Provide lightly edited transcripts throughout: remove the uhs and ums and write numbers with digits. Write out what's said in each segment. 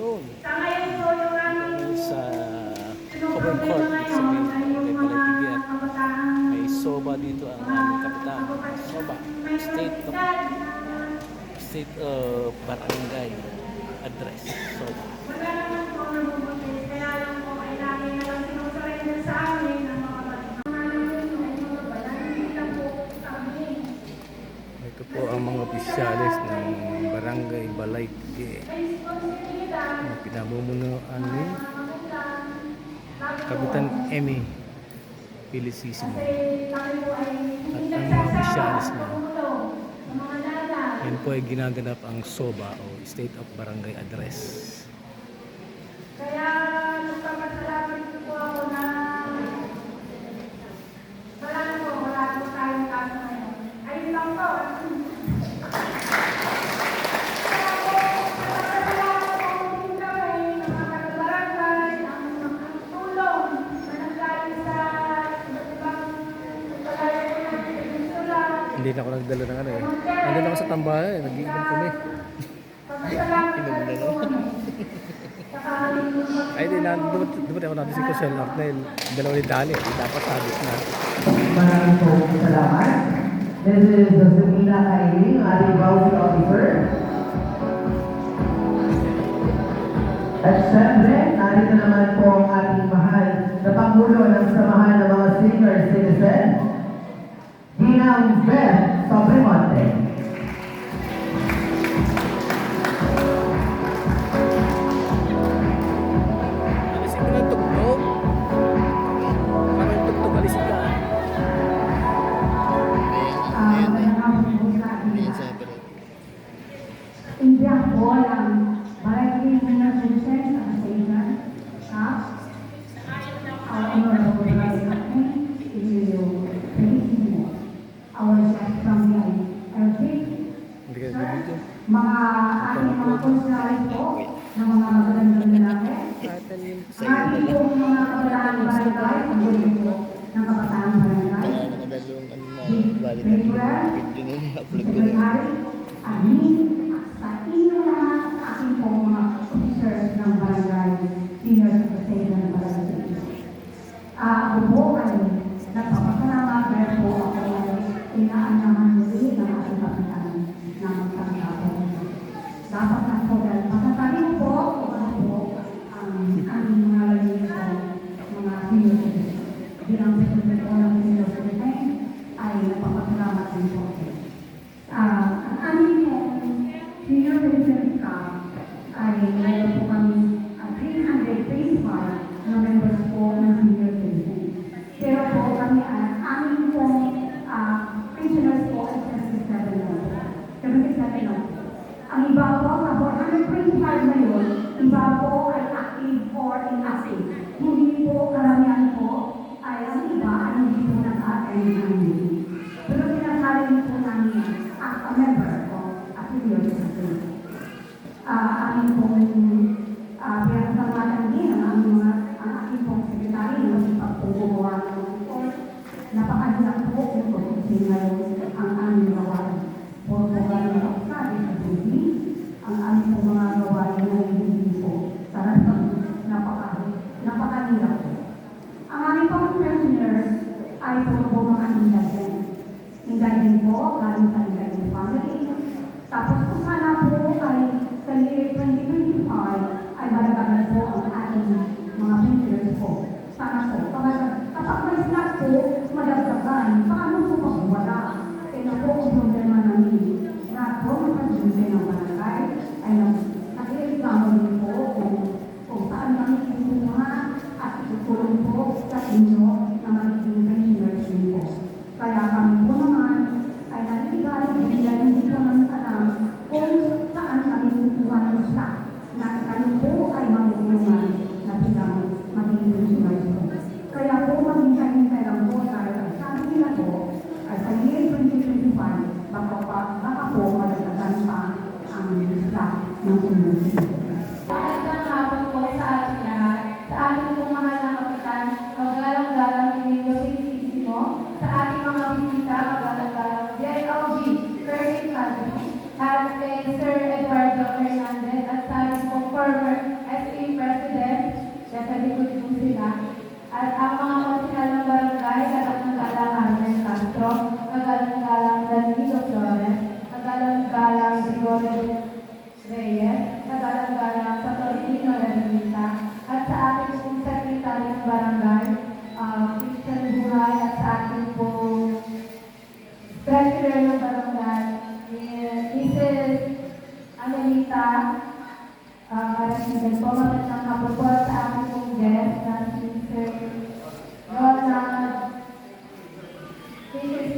Yun. Sa ngayon po yung aming Sa cover court, ibig sabihin, may palatigyat. May soba dito ang aming kapitan. Soba. State of barangay address. Soba. Wala naman po ang nabubuti. Kaya lang po ay lagi na lang sinusurrender sa amin ng mga Ito po ang mga opisyalis ng Barangay Balayge. Pinamumunuan ni Kapitan Emmy Felicissimo at ang mga opisyalis niya. Yan po ay ginaganap ang SOBA o State of Barangay Address. Kaya nagpapasalamat po ako na wala po tayong kaso ngayon. Ayun lang po. Kaya po, nagpapasalamat ako din kami ng mga taga-barangay, ang tulong na nanggaling sa iba't ibang pagkakaya ko ng peninsula. Hindi na ako nagdala ng ano eh. Andun ako sa tambahan, nag-iinom kami. Inom na naman. Ay, di na, dumating ako natin si Kusel Arnel. Dalawa ni Dali, dapat sabit na. Maraming po salamat. This is the Sumina Kailing, ating bounty officer. At syempre, narito naman po ang ating mahal na Pangulo ng Samahan ng mga Senior Citizen, Ginang Beth Sobrimonte. Alisin mo ng tugtog. Maraming tugtog, alisin ka. Hindi ako lang barangay na citizen sa Satan. Honorable President, our chef from the LG, Hindi ka nabibigyan. mga ating mga konsyari po, ng mga magandang lalaki, ating po mga kabataan barangay, ang gulo po ng kabataan barangay, regular, secretary, admin, sa inyo lahat, sa ating po mga officers ng barangay, senior secretary ng barangay. Ako po ay nagpapasalamat dahil po ako ay inaanaman muli ng ating kapitan na magpagkakot. Dapat na po dahil masasabi po kung ano po ang aming mga lalito, mga senior citizen. Bilang secretary po ng senior citizen ay nagpapasalamat din po. Ang aming po senior citizen ay mayroon po kami 325 na members po ng senior citizen. Pero po kami aming po prisoners po ay 77 lang. 77 lang. Ang iba po, sa 425 na yun, iba po ay active or inactive. Hindi po karamihan po ay ang iba ay hindi po nag-attend namin. Pero sinasabi po namin as a member o as a senior citizen. Amin pong pinagsasalamatan din ang aking pong sekretary na pagpugugawa ng report. Napakahirap po kung pagpusin ngayon ang aming gawain. Puro po kayo nakaksabi sa TV, ang aming pong mga gawain na hindi po. Talagang napakahirap po. Ang aming pong pensioners ay puro po mga indigent. Indigent po, galing sa indigent family. Tapos kung sana po ay sa year 2025 ay malagagan po ang ating mga pensioners po. Sana po. Kapag may snack po, madagdagan. Paano po pag wala? Kaya po ang problema namin. Lahat po ng pag-ibigay ng barangay ay nakireklamo din po kung saan kami kukuha at itutulong po sa inyo na magiging pensioners din po. Kaya kami po naman ay nakikigaling din dahil hindi ko naman alam kung saan kami kukuha ng stock na kami po ay magigulungan na silang magiging pensioners po. Kaya po maghintay-hintay lang po dahil ang sabi nila po ay sa year 2025 baka po malagdagan pa ang stock ng pensioners. Magandang hapon po sa ating lahat. Sa ating pong mahal na kapitan, magalang-galang Emilio Felicissimo, sa ating mga bisita, magalang-galang JLG, Curtis Santos, at kay Sir Eduardo Hernandez, at sa ating pong former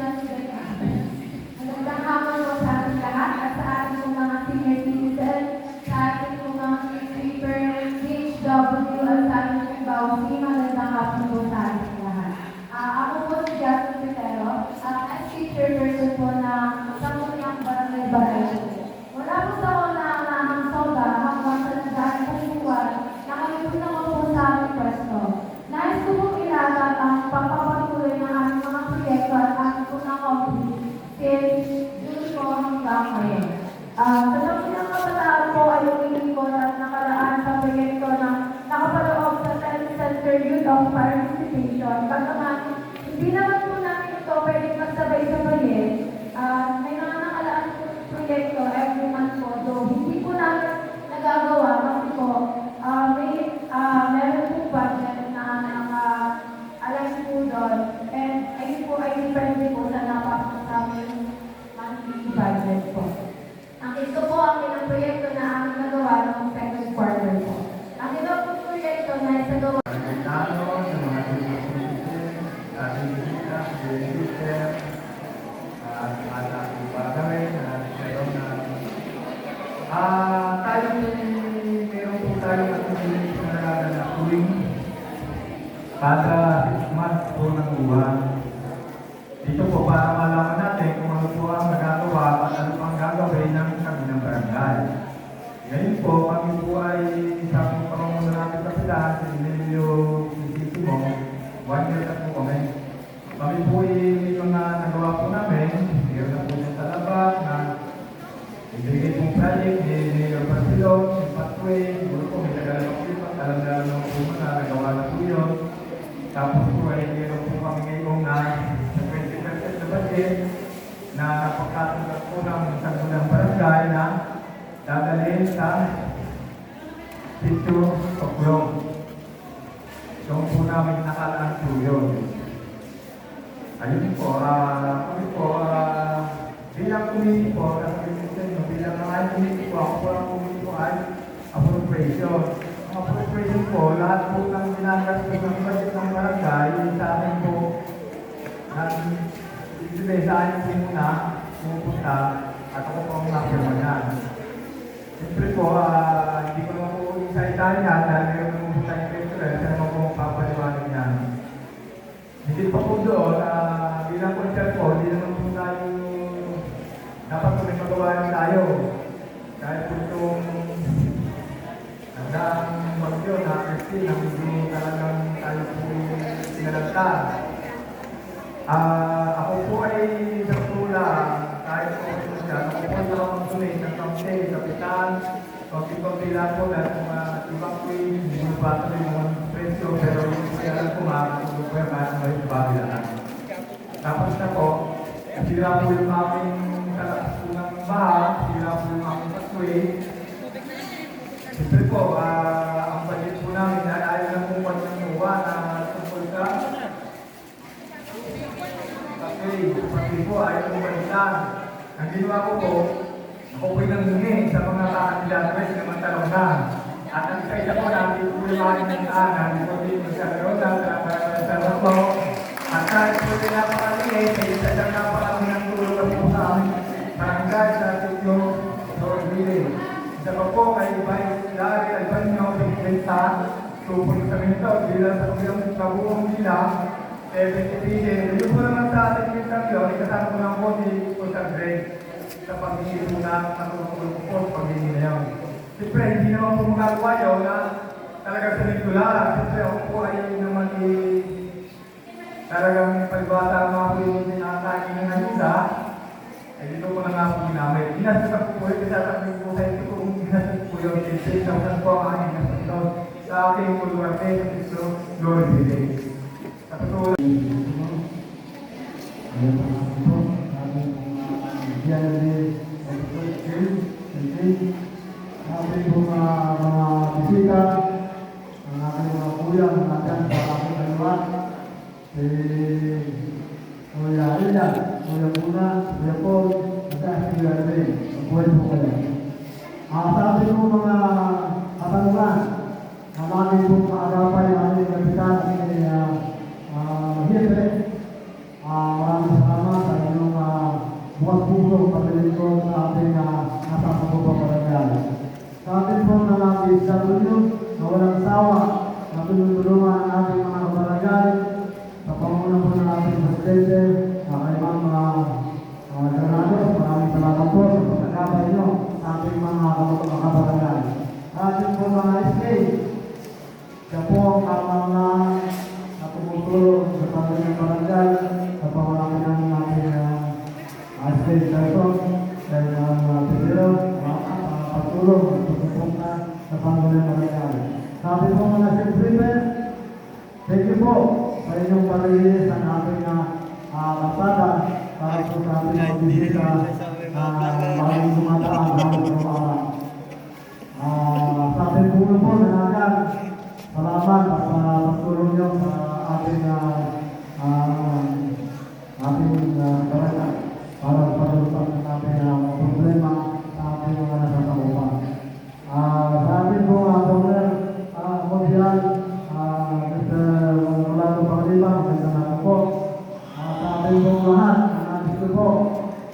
Magandang hapon po sa ating lahat at sa ating pong mga senior citizen, sa ating pong mga newspaper, HW, at sa ating pong bawsi. Magandang hapon po sa ating lahat. Ako po si Jasmine Petero, as teacher person po na Sangguniang Barangay Barangay. Wala po sa kauna-unahang soda hanggang sa nagdaan pong buwan, nakalimutan ko po sa aming pwesto. Nais ko pong ilagat ang pagpapatuloy ng aming mga proyekto at aming pong na-complete since June po hanggang ngayon. Sa Sangguniang Kabataan po ay lumilipot at nakalaan sa proyekto na nakapaloob sa Center Youth of Participation. Bagaman, hindi naman po namin ito pwedeng magsabay-sabayin. May mga nakalaan po proyekto every month po. So, hindi po namin nagagawa kasi po meron po budget na alam po doon. And ayun po ay depende po sa napapos namin monthly budget po. Ito po ang ilang proyekto na aming nagawa noong second quarter po. Ang iba po proyekto na isagawa tayo meron po tayong activity na nagagawin kada 6 months po ng buwan. Dito po para malaman natin kung ano po ang nagagawa at ano pang gagawin ng kami ng barangay. Ngayon po, kami po ay sa pangunguna natin sa sila, si Emilio Isisimo, 1 year na po kami. Kami po ay mga nagawa po namin, meron na po yung talabak na ibigay pong project ni Mayor Barcelon, yung pathway, siguro po may tagalog po yung alam po na nagawa na po yun. Tapos po ay meron po kami ngayong na 20% na budget na napagkatunggap po ng Sangguniang Barangay na dadalhin sa Sitio Oklong. Doon po namin nakalaan po yun. Ayun po, kami po, bilang committee po, bilang mga committee po, ako po ang committee po ay appropriation. Ang appropriation po, lahat po ng ginagastos ng budget ng barangay, sa amin po, ibigay sa amin po muna, pumupunta, at ako po ang napirma niyan. Siyempre po, hindi ko naman po isa-isahin yan, dahil meron naman po tayong festival, kasi naman po magpapaliwanag niyan. Hindi pa po doon, bilang concert po, hindi naman po tayo dapat po may magawa tayo. Kahit po itong hanggang bagyo na Christine, na medyo talagang tayo po sinalagta. Ako po ay sa tula, kahit po ito siya, ako po na akong sunay ng kaunti, kapitan, kaunti-kaunti lang po dahil kung ibang po hindi mo pa ito yung presyo, pero yung siya po makakatulog po yung kahit may babilaan. Tapos na po, sira po yung aming talakas po ng baha, sira po yung aming pathway. Siyempre po, ang budget po namin ay ayaw na po pagkakuha na tungkol sa pathway. Pathway po, ayaw po balitan. Ang ginawa ko po, ako po'y nangingi sa mga kandidato ay sinamantalong na. At ang isa po natin po yung mga inanaan, hindi po din magkakaroon na sa po. At kahit po din napakaliit, ay isa lang napakalaki ng tulong po sa amin. Barangay sa Sitio Sorville. Isa pa po kay Ibay Larry Albanyo, Pinta, tupon sa minto, bilang sa kulang kabuong sila, 70 billion. Yung po naman sa ating interview, ikasama ko lang po si Kusang Greg sa pag-ibig po na natutulong po sa pag-ibig na yun. Siyempre, hindi naman po magagawa yun na talaga sa nagtula. Siyempre, ako po ay naman talagang pagbata ang mga po yung sinakain ng ayuda. Dito po na nga po ginamit. Ginastos po yun, isasabihin po sa ito kung ginastos po yun. Kasi saan po ang aking ginastos sa aking puluwarte sa Cristo, Glory be to God. Sa patuloy. Ating mga bisita, ang aking mga kuya, ang ating sa aking kaliwa, si Kuya Ida, Kuya Puna, Kuya Paul, at si Kuya Rin, ang buhay po kayo. Sa ating mga katanungan, ang aming pong kaagapay, ang aming kapitan, Hilbert, maraming salamat sa po barangay. Sa atin po ng BSW na walang sawa na tinutulungan ang ating mga kabarangay sa panguna po ng ating presidente na kay mga ganados. Maraming salamat po sa pagkakabay nyo sa ating mga kabarangay. Sa ating po mga SK, siya po ang mga na tumutulong sa pagkakabay barangay sa pangalaman ng ating SK Person dan Pedro pagtulong pagpupunta sa pangalaman barangay. Sabi po mga siyempre, thank you po sa inyong pag-iinis ng ating kasada para po sa ating magbibigay maraming dumadaan namin sa mga sa ating puno po nanagan. Salamat at pagtulong nyo sa ating barangay para pag-usapan natin ang problema sa ating mga nasasakupan. Sa ating po Dr. Mondial, Mr. Rolando Pangaliban, magandang po. Sa ating po lahat, nandito po,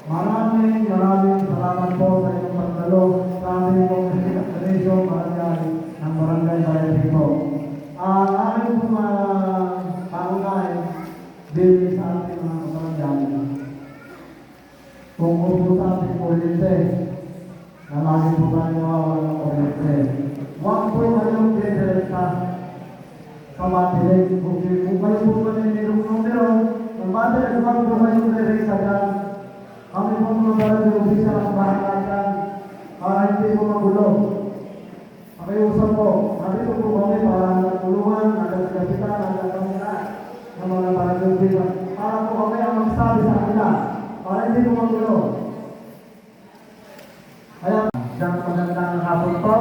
maraming salamat po sa inyong pagdalo sa ating po Resyo Barangay ng Barangay Bayan po. Ang aking po pangunay din sa ating mga barangay. Kung upo sa ating kuryente, na lagi po tayo nawawalan ng kuryente. Huwag po kayong didirekta sa matilig. Kung kayo po maninirong numero, kung matilig, huwag po kayong didirekta dyan. Kami po mga barangay official at barangay para hindi po magulo. Pakiusap po, nandito po kami para natulungan, nagkakapitan, nagkakapitan ng mga barangay official. Para po kami ang magsabi sa kanila. Para hindi po magulo. Kaya, isang magandang hapon po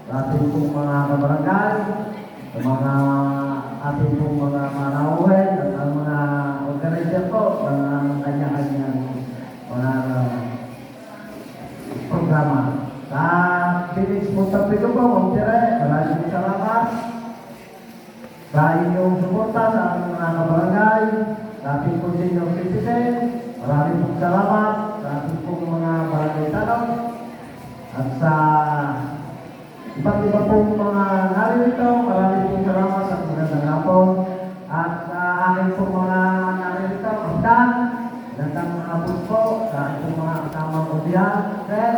sa ating pong mga kabarangay, sa mga ating pong mga manauhin at ang mga organizer po ng kanya-kanyang mga programa. Sa Phoenix Montapito po, Monterrey, maraming salamat sa inyong suporta sa aming mga kabarangay, sa ating pong senior citizen, maraming pong salamat sa ating pong mga barangay tanong at sa iba't iba pong mga naririto, maraming pong salamat sa magandang hapon at sa aking pong mga naririto, magandang hapon po sa aking mga kasamang audiyan, sir,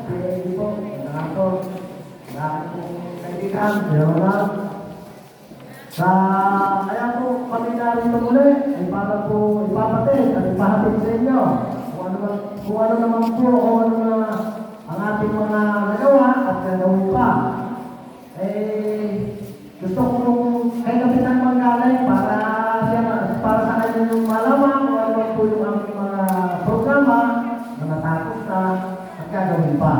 PAD po, magandang hapon sa aking pong kaibigan, Leonard. Kaya po kami narito muli ay para po ipapatid at ipahatid sa inyo kung ano naman po o ano na ang ating mga nagawa at gagawin pa. Gusto ko kay Kapitan Manggaling para sa kanya yung malaman kung ano po yung aming mga programa na natapos na at gagawin pa.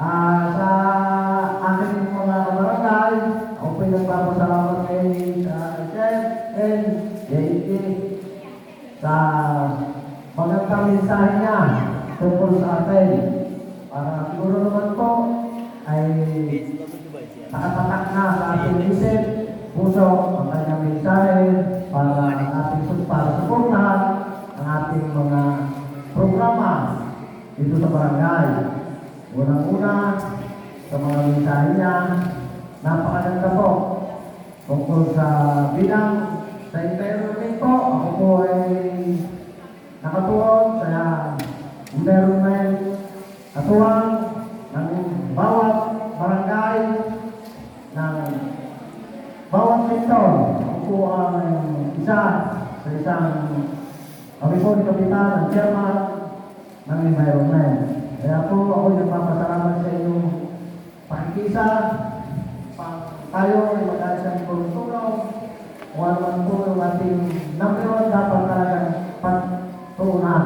Sa aking mga kabarangay, ako po yung nagpapasalamat kay Chef and JT sa magandang mensahe niya tungkol sa atin. Para siguro naman po ay nakapatak na sa ating isip, puso, ang kanyang mensahe para suportahan ang ating mga programa dito sa barangay. Unang-una, sa mga mensahe niya, napakaganda po tungkol sa bilang sa environment po. Ako po ay nakatuon sa environment katuwang ng bawat barangay ng bawat sektor. Ako po ay isa sa isang kami po ni Kapitan, ang chairman ng environment. Kaya po ako nagpapasalamat sa inyong pakikisa. Tayo ay mag-aasang tulong-tulong. Kung ano man po yung ating number one dapat talagang pagtuunan.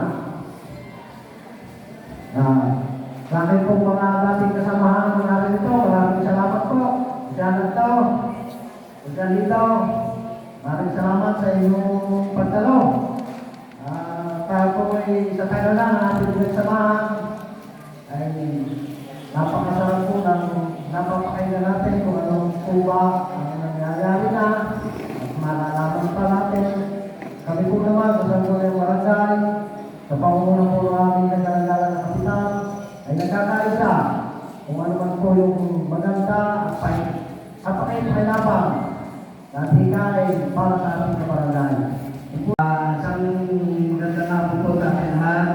Sa akin pong mga dating kasamahan ng natin ito, maraming salamat po. Diyan ito, diyan dito. Maraming salamat sa inyong pagdalo. Kaya po ay sa tagal lang ang ating nagsamahan ay napakasarap po ng napapakailan natin kung anong po ba ang nangyayari na at malalaman pa natin. Kami po naman sa Sangguniang Barangay, sa pangunguna po ng aming naglalala ng kapitan, ay siya kung ano man po yung maganda at pakinabang na hikain para sa ating kabarangay. Isang maganda nga po sa ating lahat.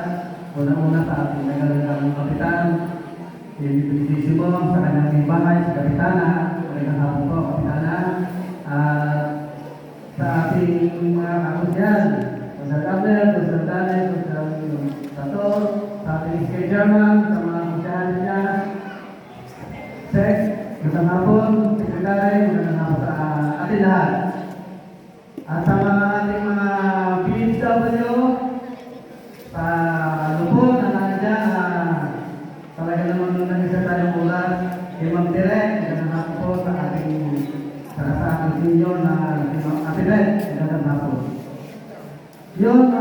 Una-una sa ating nagalagang kapitan, si Bisisimo, sa kanyang imbahay, si Kapitana, magandang hapon po, Kapitana. At sa ating mga kakusyan, sa Gabriel, sa Daniel, sa Sator, sa ating German, sa mga kusyahan niya, Sex, magandang hapon, Sekretary, magandang hapon sa ating lahat. At sa mga ating mga PHW, sa lupon na nandiyan, talaga naman nag-isa tayong ulat, kay Ma'am Direk, magandang hapon po sa ating ating senior na Ate Red, magandang hapon. Yun,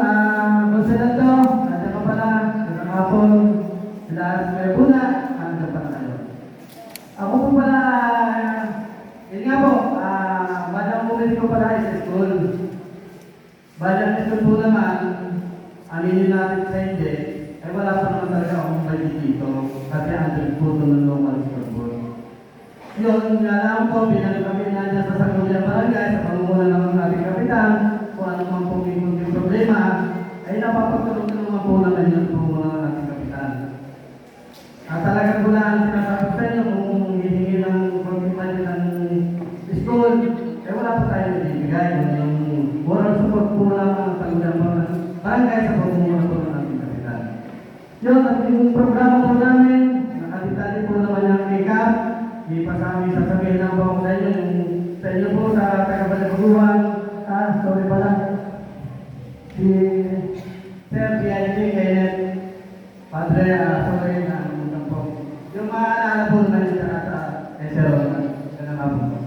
Conselado, nandiyan ka pala, magandang hapon, sila May Buna, nandiyan pala kayo. Ako po pala, yun nga po, badang ulit ko pala high school. Badang school po naman, aminin natin sa hindi, ay wala pa naman talaga akong budget dito. Kasi andun po ito ng local school board. Yun, nga lang po, kami nandiyan sa Sangguniang Barangay, sa pangunguna ng ating kapitan, kung ano man po may problema, ay napapagtulong naman po naman yung pangunguna ng ating kapitan. At talagang po na sinasabi sa inyo kung hihingi ng pagpipali ng school, eh wala po tayo nabibigay. Yung moral support po lang ang Sangguniang Barangay sa pangunguna po ng ating kapitan. Yun, at yung programa po namin, nakatitali po naman yung make-up, di pa sa amin sasabihin lang po ako sa inyo, sa inyo po sa taga-Balaguluhan, sorry pala, si Sir PIG, Kenneth, Padre, sorry na, po. Yung maalala po naman sa SL, ganang hapon po.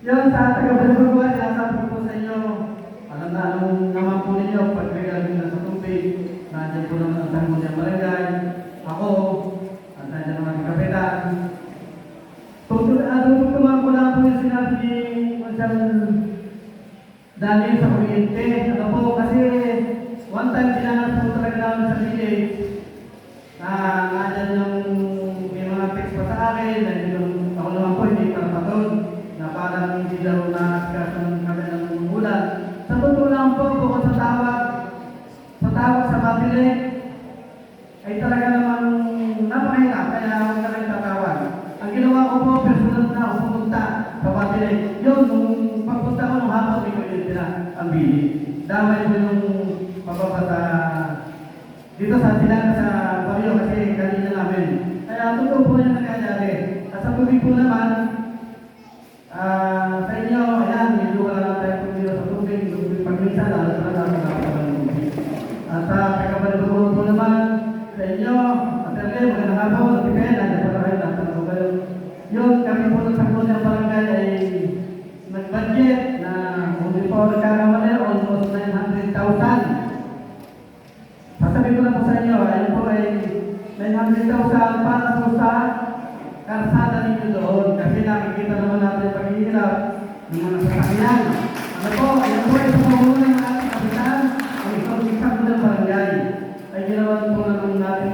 Yun, sa taga-Balaguluhan, sinasabi ko po sa inyo, alam na naman po ninyo, pag may gagawin na sa tubig, nandiyan po naman ang Sangguniang Barangay, ako, at nandiyan naman ang kapitan. Tututuman ko lang po yung sinabi ni Marshal Daniel sa kuryente. Ano po, kasi one time sinanas po talaga namin sa village na nandiyan yung may mga text pa sa akin, na ako naman po hindi karapatod, na parang hindi daw na-discuss ng kami ng ulan. Sa totoo lang po, bukod sa tawag sa mabilis, ay talaga namang napakahirap, kaya ako na rin tatawag. Ang ginawa ko po, personal na ako pumunta sa mabilis. Yun, nung pagpunta ko nung hapon, may kulit nila ang bili. Damay po yung mababata dito sa silang sa Pamilyo kasi kanina namin. Kaya totoo po yung nangyayari. At sa tubig po naman, sa inyo, ayan, medyo wala lang tayo pumilo sa tubig. Pag-minsan, lalo na namin nakakalang tubig. At sa pagkabalagulong po naman, sa inyo, Aterle, magandang hapon, at ikaw, nandiyan pala kayo, natanong ko kayo. Yun, kami po ng Sangguniang Barangay ay nag-budget na kung di po nagkakamali, almost 900,000. Sasabihin ko lang po sa inyo, ayun po ay 900,000 para po sa karsada ninyo doon. Kasi nakikita naman natin yung paghihirap ng mga sasakyan. Ano po, ayun po ay sa pamumunan ng ating kapitan, ang isang ng barangay. Ay ginawa po naman natin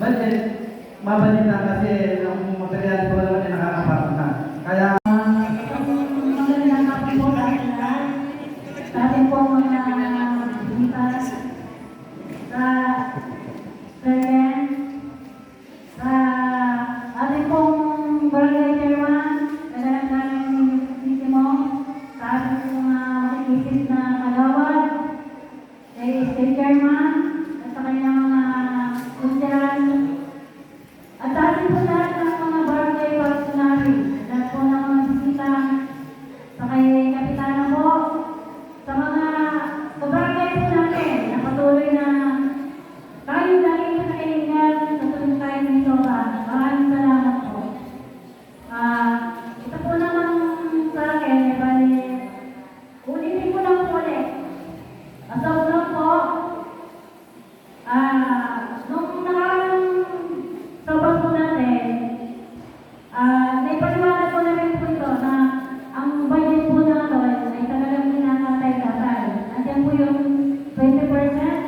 budget, mabalik na kasi ang material po naman ay nakakapasok na. Kaya Magandang hapon po sa ating lahat. Sa ating po mga bumitas, sa Sergen, sa ating pong barangay chairman, kadalagang Bisisimo, sa ating mga makikisip na kalawad, kay state chairman, at sa kanyang mga kusyan, at sa ating po lahat ng mga barangay functionary, lahat po ng mga bisita, sa kay Kapitana po, sa mga kabarangay po natin na patuloy na tayo lagi sa kaingat sa tuwing tayo ng Soba. Maraming salamat po. Ito po naman sa akin, bali, ulitin ko lang po ulit. Asal lang po, nung nakarang Soba po natin, naipaliwanag ko na rin po ito na ang budget po natin ay talagang pinakatay-tatay. Nandiyan po yung 20%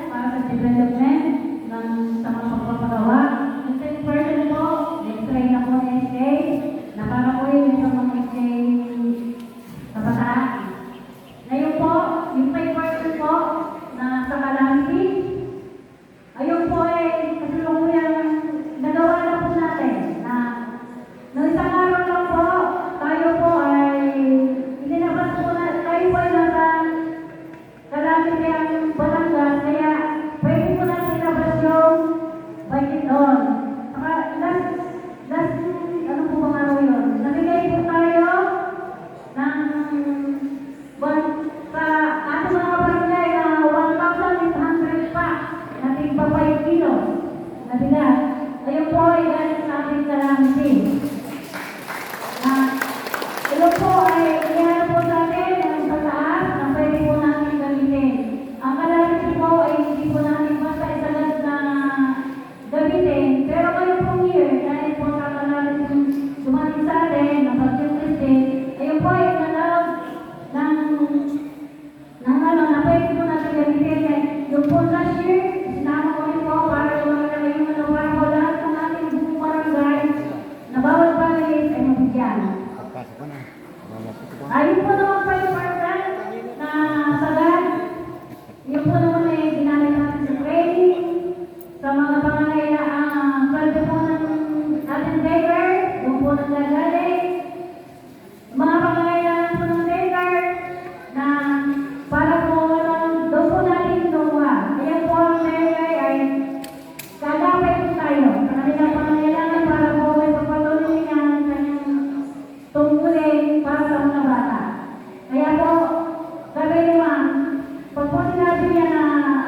para sa development ng sa mga pagpapagawa. Yung 10% po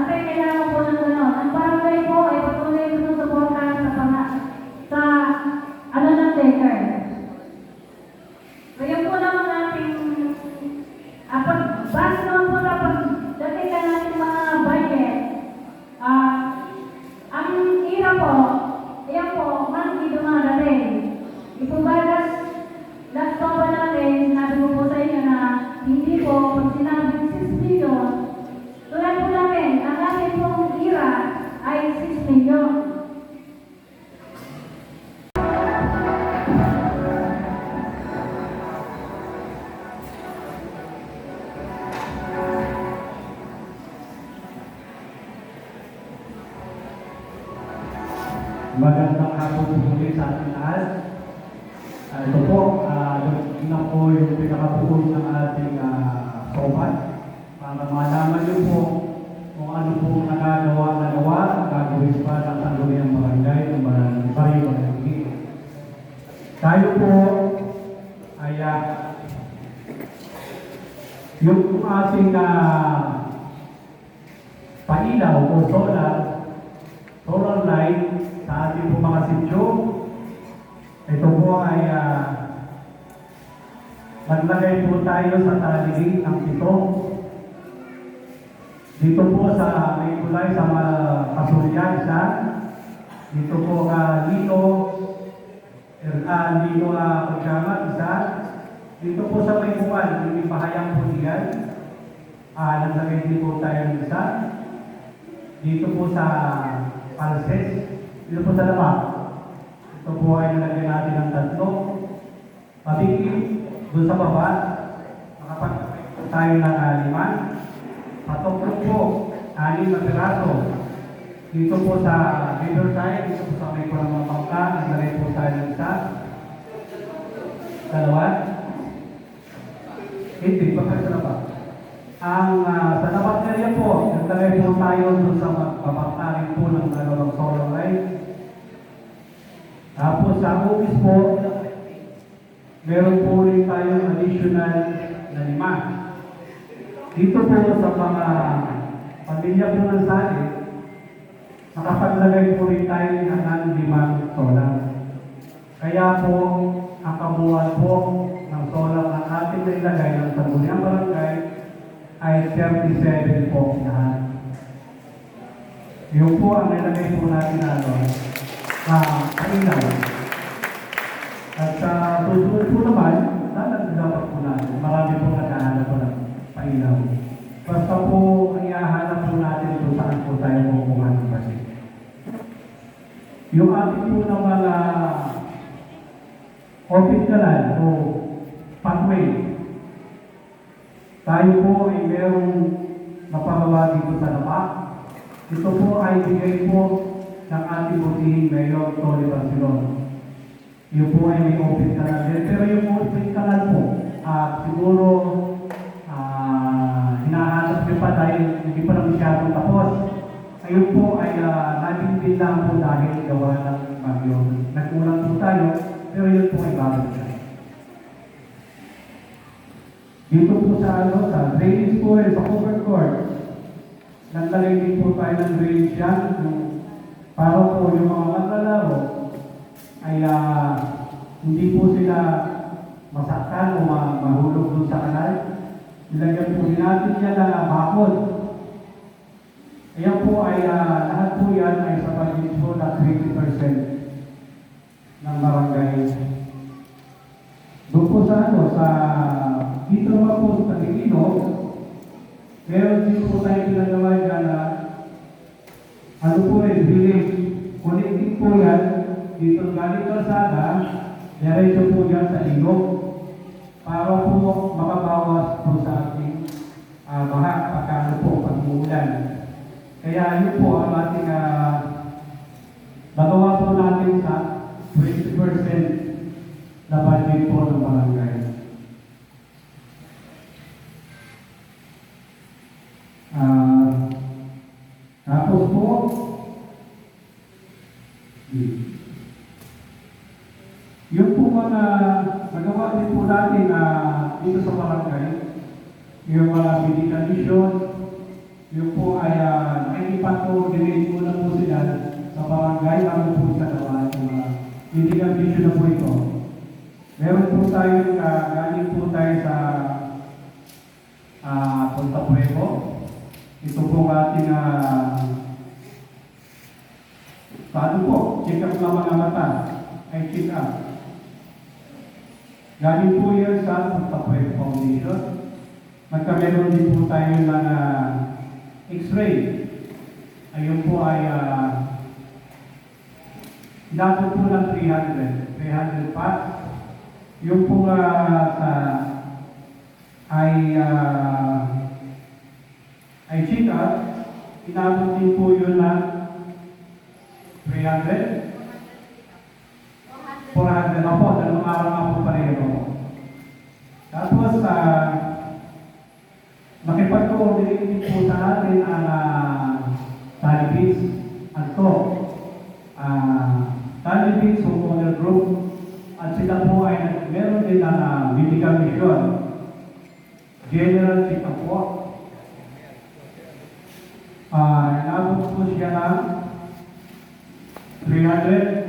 ate, kailangan po ng gano'n. Ang barangay po ay patuloy sinusuportahan sa ano ng taker. Kaya po naman ating base naman po na pagdating ka natin mga budget, ang ira po, ayan po, monthly dumadating. Ipubagas, last pa ba natin, sinabi ko po sa inyo na hindi po, pag sinabing 6 million, tulad po namin, ang ating pong ira ay 6 million. Magandang hapon po muli sa ating lahat. Ito po, tingnan po yung pinakapuon ng ating sobat para malaman niyo po kung ano po nagawa at gagawin pa ng sangguniang barangay ng Barangay. Tayo po ay yung ating pailaw o solar light sa ating po mga sityo. Ito po ay maglagay po tayo sa taligig ng pito. Dito po sa may kulay sa Kasulyan isa. Dito po Lino Kagama isa. Dito po sa may buwan, yung ipahayang po diyan. Naglagay din po tayo ng isa. Dito po sa Palses. Dito po sa labas. Ito po ay nilagay natin ng 3. Mabigil, doon sa baba, makapag tayo ng 5. Patuklong po, 6 na piraso. Dito po sa Riverside, dito po sa may Kulang Mapangka, nilagay po tayo ng 1. 2. Hindi, pa kayo sa labas. Sa labas area po, nilagay po tayo doon sa papaktarin po ng dalawang solar light. Tapos sa office po, meron po rin tayong additional na 5. Dito po sa mga pamilya po ng sali, nakapaglagay po rin tayo ng 5 solar. Kaya po, ang kabuuan po ng solar na ating nilagay ng Sangguniang Barangay ay 37 po lahat. Yung po ang nilagay po natin kailan. At sa susunod po naman, dapat po natin. Marami po naghahanap po ng pailaw. Basta po, ang iahanap po natin kung saan po tayo kukuha ng basi. Yung ating po ng mga office canal o pathway, tayo po ay merong napagawa dito sa lapak. Ito po ay bigay po ng ating butihing Mayor Tony Barcelona. Yun po ay may open canal din. Pero yung open canal po, siguro hinahanap nyo pa dahil hindi pa na masyadong tapos. Ayun po ay naging lang po dahil gawa ng bagyo. Nagkulang po tayo, pero yun po ay bago siya. Dito po sa drainage po sa cover court, naglalagay din po tayo ng drainage yan para po yung mga maglalaro ay hindi po sila masaktan o mahulog dun sa kanal. Nilagyan po natin yan na bakod. Ayan po ay lahat po yan ay sa budget po na 20% ng barangay. Doon po sa dito naman po sa Taguigino, meron din po tayo pinagawa dyan na village. Connecting po yan, dito galing kalsada, diretso po yan sa ilog para po makabawas po sa ating baha pagkano po pag-uulan. Kaya yun po ang ating nagawa po natin sa 20% na budget po ng barangay. Tapos po, yung po mga nagawa din po natin dito sa barangay, yung mga medical mission, Yung po ay nakikipag-coordinate muna po sila sa barangay bago po sa gawa ng mga medical vision na po ito. Meron po tayo, galing po tayo sa Punta Pueblo. Ito po ating paano po, check up ng mga mata ay check up. Galing po yan sa Punta Pueblo Foundation. Magkameron din po tayo ng X-ray. Ayun po ay dapat po ng 300 watts. Yung po ay check up, inabot din po yun na 300. 400 na po, dalawang araw na po pareho. Tapos, makipag-coordinate din po sa atin ang Talibis, Talibis Homeowner Group, at sila po ay meron din ang medical mission, general check-up po. Inabot po siya ng 300.